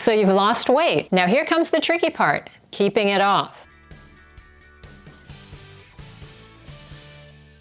So you've lost weight. Now here comes the tricky part, keeping it off.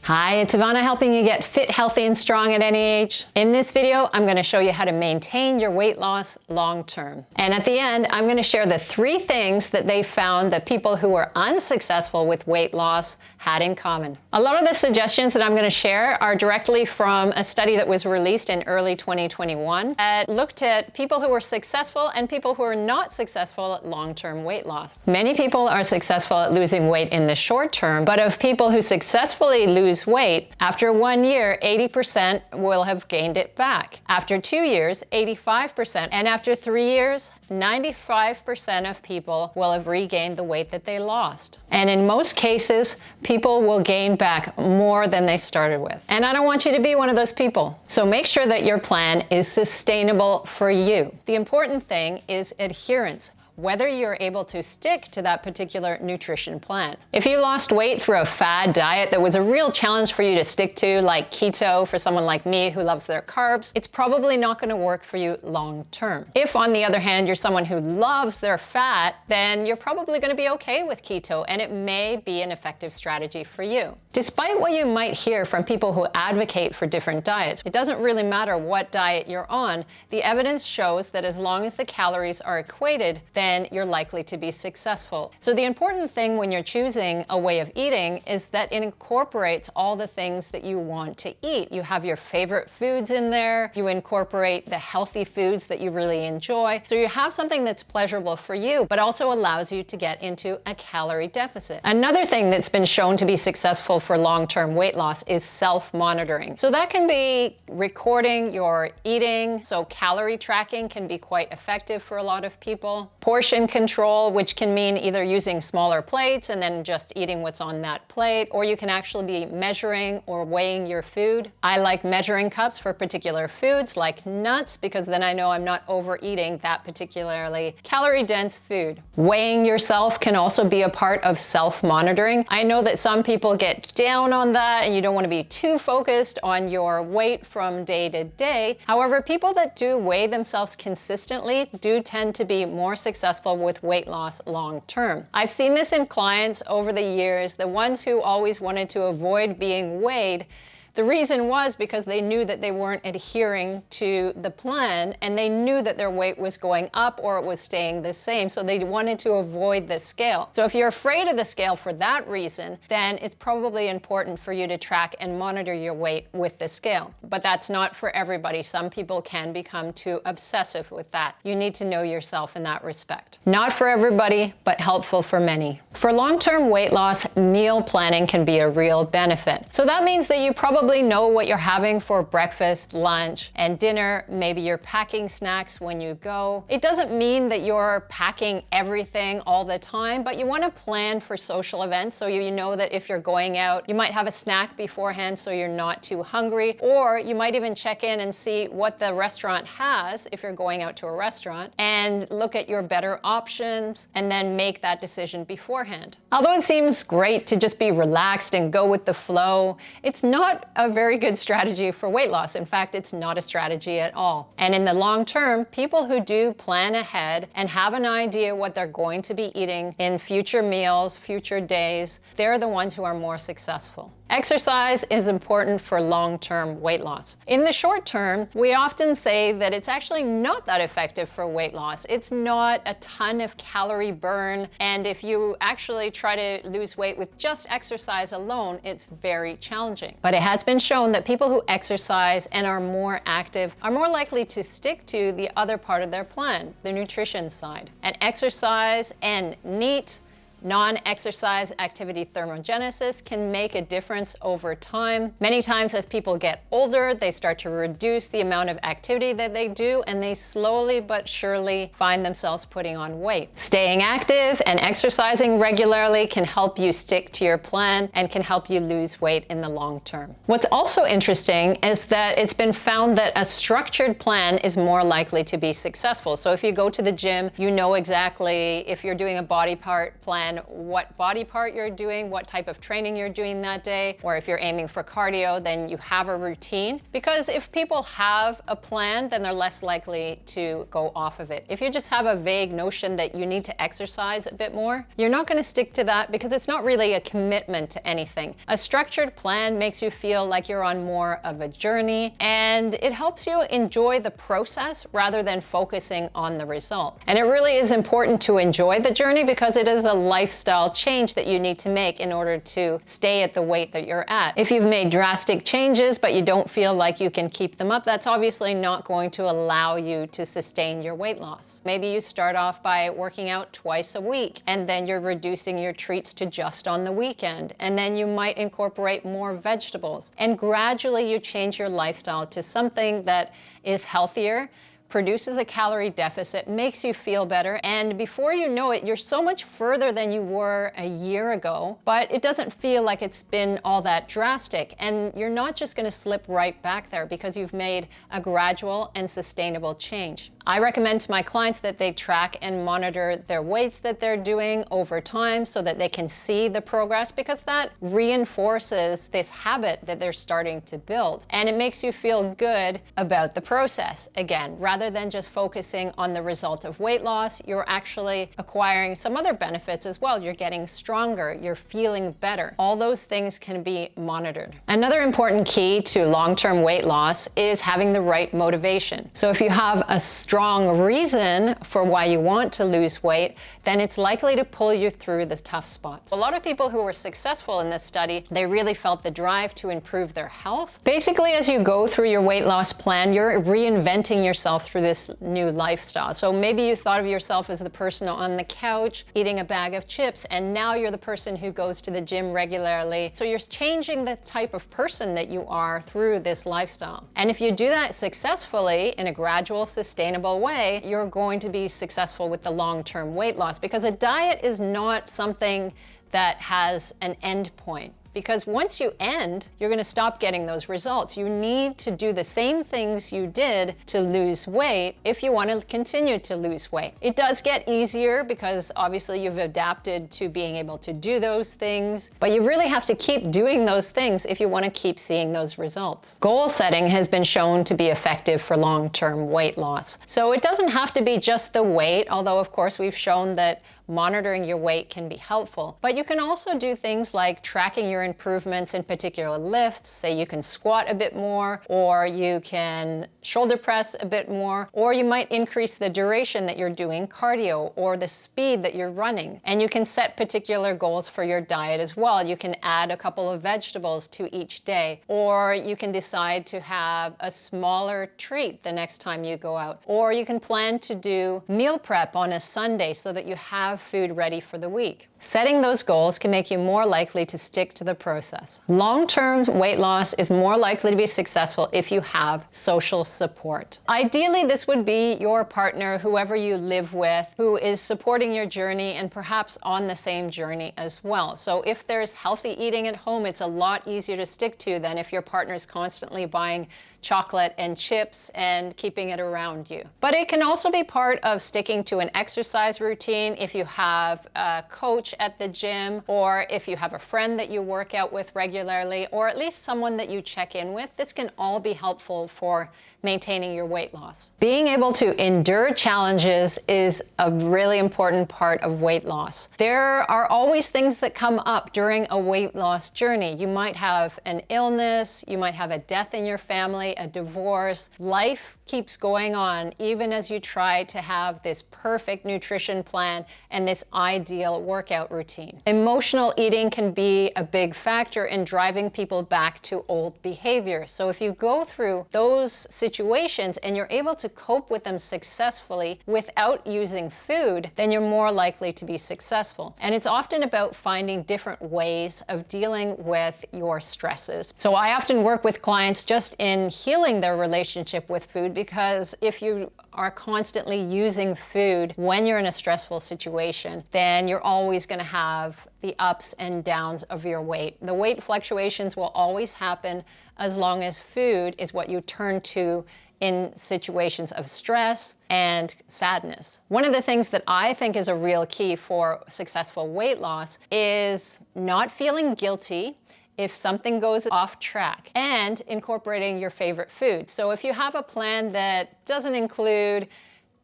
Hi, it's Ivana helping you get fit, healthy, and strong at any age. In this video, I'm going to show you how to maintain your weight loss long term. And at the end, I'm going to share the 3 things that they found that people who were unsuccessful with weight loss had in common. A lot of the suggestions that I'm going to share are directly from a study that was released in early 2021 that looked at people who were successful and people who are not successful at long-term weight loss. Many people are successful at losing weight in the short term, but of people who successfully lose weight, after 1 year, 80% will have gained it back. After 2 years, 85%. And after 3 years, 95% of people will have regained the weight that they lost. And in most cases, people will gain back more than they started with. And I don't want you to be one of those people. So make sure that your plan is sustainable for you. The important thing is adherence, whether you're able to stick to that particular nutrition plan. If you lost weight through a fad diet that was a real challenge for you to stick to, like keto for someone like me who loves their carbs, it's probably not going to work for you long term. If, on the other hand, you're someone who loves their fat, then you're probably going to be okay with keto, and it may be an effective strategy for you. Despite what you might hear from people who advocate for different diets, it doesn't really matter what diet you're on. The evidence shows that as long as the calories are equated, then you're likely to be successful. So the important thing when you're choosing a way of eating is that it incorporates all the things that you want to eat. You have your favorite foods in there, you incorporate the healthy foods that you really enjoy. So you have something that's pleasurable for you, but also allows you to get into a calorie deficit. Another thing that's been shown to be successful for long-term weight loss is self-monitoring. So that can be recording your eating. So calorie tracking can be quite effective for a lot of people. Portion control, which can mean either using smaller plates and then just eating what's on that plate, or you can actually be measuring or weighing your food. I like measuring cups for particular foods like nuts because then I know I'm not overeating that particularly calorie-dense food. Weighing yourself can also be a part of self-monitoring. I know that some people get down on that and you don't want to be too focused on your weight from day to day. However, people that do weigh themselves consistently do tend to be more successful with weight loss long term. I've seen this in clients over the years, the ones who always wanted to avoid being weighed. The reason was because they knew that they weren't adhering to the plan and they knew that their weight was going up or it was staying the same. So they wanted to avoid the scale. So if you're afraid of the scale for that reason, then it's probably important for you to track and monitor your weight with the scale. But that's not for everybody. Some people can become too obsessive with that. You need to know yourself in that respect. Not for everybody, but helpful for many. For long-term weight loss, meal planning can be a real benefit. So that means that you probably know what you're having for breakfast, lunch, and dinner. Maybe you're packing snacks when you go. It doesn't mean that you're packing everything all the time, but you want to plan for social events so you know that if you're going out, you might have a snack beforehand so you're not too hungry, or you might even check in and see what the restaurant has if you're going out to a restaurant and look at your better options and then make that decision beforehand. Although it seems great to just be relaxed and go with the flow, it's not a very good strategy for weight loss. In fact, it's not a strategy at all. And in the long term, people who do plan ahead and have an idea what they're going to be eating in future meals, future days, they're the ones who are more successful. Exercise is important for long-term weight loss. In the short term, we often say that it's actually not that effective for weight loss. It's not a ton of calorie burn, and if you actually try to lose weight with just exercise alone, it's very challenging. But it has been shown that people who exercise and are more active are more likely to stick to the other part of their plan, the nutrition side. And exercise and NEAT, non-exercise activity thermogenesis, can make a difference over time. Many times as people get older, they start to reduce the amount of activity that they do, and they slowly but surely find themselves putting on weight. Staying active and exercising regularly can help you stick to your plan and can help you lose weight in the long term. What's also interesting is that it's been found that a structured plan is more likely to be successful. So if you go to the gym, you know exactly if you're doing a body part plan, on what body part you're doing, what type of training you're doing that day, or if you're aiming for cardio, then you have a routine. Because if people have a plan, then they're less likely to go off of it. If you just have a vague notion that you need to exercise a bit more, you're not going to stick to that because it's not really a commitment to anything. A structured plan makes you feel like you're on more of a journey, and it helps you enjoy the process rather than focusing on the result. And it really is important to enjoy the journey because it is a lifestyle change that you need to make in order to stay at the weight that you're at. If you've made drastic changes but you don't feel like you can keep them up, that's obviously not going to allow you to sustain your weight loss. Maybe you start off by working out twice a week, and then you're reducing your treats to just on the weekend, and then you might incorporate more vegetables, and gradually you change your lifestyle to something that is healthier, produces a calorie deficit, makes you feel better, and before you know it, you're so much further than you were a year ago, but it doesn't feel like it's been all that drastic, and you're not just going to slip right back there because you've made a gradual and sustainable change. I recommend to my clients that they track and monitor their weights that they're doing over time so that they can see the progress, because that reinforces this habit that they're starting to build, and it makes you feel good about the process. Again, rather than just focusing on the result of weight loss, you're actually acquiring some other benefits as well. You're getting stronger, you're feeling better. All those things can be monitored. Another important key to long-term weight loss is having the right motivation. So if you have a strong reason for why you want to lose weight, then it's likely to pull you through the tough spots. A lot of people who were successful in this study, they really felt the drive to improve their health. Basically, as you go through your weight loss plan, you're reinventing yourself through this new lifestyle. So maybe you thought of yourself as the person on the couch eating a bag of chips, and now you're the person who goes to the gym regularly. So you're changing the type of person that you are through this lifestyle. And if you do that successfully in a gradual, sustainable way, you're going to be successful with the long-term weight loss, because a diet is not something that has an end point. Because once you end, you're going to stop getting those results. You need to do the same things you did to lose weight if you want to continue to lose weight. It does get easier because obviously you've adapted to being able to do those things, but you really have to keep doing those things if you want to keep seeing those results. Goal setting has been shown to be effective for long-term weight loss. So it doesn't have to be just the weight, although of course we've shown that monitoring your weight can be helpful. But you can also do things like tracking your improvements in particular lifts. Say you can squat a bit more, or you can shoulder press a bit more, or you might increase the duration that you're doing cardio or the speed that you're running. And you can set particular goals for your diet as well. You can add a couple of vegetables to each day, or you can decide to have a smaller treat the next time you go out, or you can plan to do meal prep on a Sunday so that you have food ready for the week. Setting those goals can make you more likely to stick to the process. Long-term weight loss is more likely to be successful if you have social support. Ideally, this would be your partner, whoever you live with, who is supporting your journey and perhaps on the same journey as well. So if there's healthy eating at home, it's a lot easier to stick to than if your partner is constantly buying chocolate and chips and keeping it around you. But it can also be part of sticking to an exercise routine if you have a coach at the gym, or if you have a friend that you work out with regularly, or at least someone that you check in with. This can all be helpful for maintaining your weight loss. Being able to endure challenges is a really important part of weight loss. There are always things that come up during a weight loss journey. You might have an illness, you might have a death in your family, a divorce. Life keeps going on even as you try to have this perfect nutrition plan and this ideal workout routine. Emotional eating can be a big factor in driving people back to old behavior. So if you go through those situations and you're able to cope with them successfully without using food, then you're more likely to be successful. And it's often about finding different ways of dealing with your stresses. So I often work with clients just in healing their relationship with food, because if you are constantly using food when you're in a stressful situation, then you're always going to have the ups and downs of your weight. The weight fluctuations will always happen as long as food is what you turn to in situations of stress and sadness. One of the things that I think is a real key for successful weight loss is not feeling guilty if something goes off track, and incorporating your favorite food. So if you have a plan that doesn't include,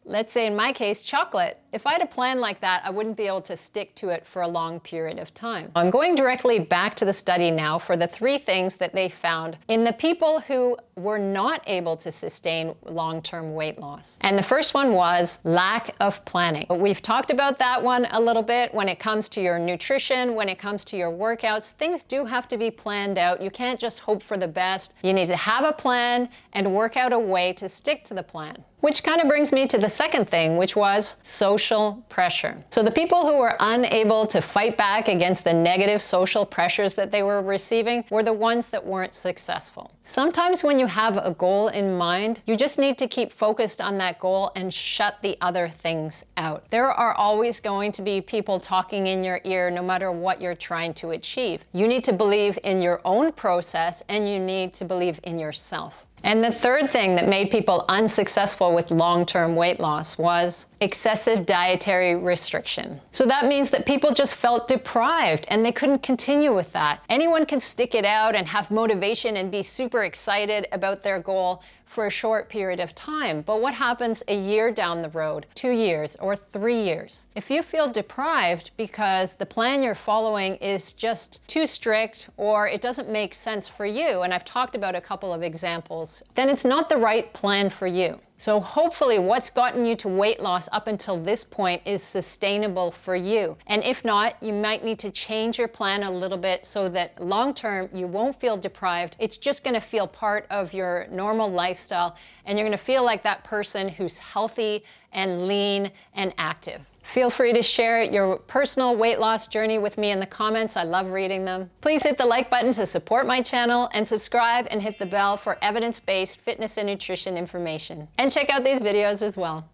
let's say in my case, chocolate, if I had a plan like that, I wouldn't be able to stick to it for a long period of time. I'm going directly back to the study now for the 3 things that they found in the people who were not able to sustain long-term weight loss. And the first one was lack of planning. We've talked about that one a little bit. When it comes to your nutrition, when it comes to your workouts, things do have to be planned out. You can't just hope for the best. You need to have a plan and work out a way to stick to the plan. Which kind of brings me to the second thing, which was social pressure. So the people who were unable to fight back against the negative social pressures that they were receiving were the ones that weren't successful. Sometimes when you have a goal in mind, you just need to keep focused on that goal and shut the other things out. There are always going to be people talking in your ear no matter what you're trying to achieve. You need to believe in your own process, and you need to believe in yourself. And the third thing that made people unsuccessful with long-term weight loss was excessive dietary restriction. So that means that people just felt deprived and they couldn't continue with that. Anyone can stick it out and have motivation and be super excited about their goal for a short period of time. But what happens a year down the road, 2 years, or 3 years? If you feel deprived because the plan you're following is just too strict or it doesn't make sense for you, and I've talked about a couple of examples, then it's not the right plan for you. So hopefully what's gotten you to weight loss up until this point is sustainable for you. And if not, you might need to change your plan a little bit so that long term you won't feel deprived. It's just gonna feel part of your normal lifestyle, and you're gonna feel like that person who's healthy and lean and active. Feel free to share your personal weight loss journey with me in the comments. I love reading them. Please hit the like button to support my channel, and subscribe and hit the bell for evidence-based fitness and nutrition information. And check out these videos as well.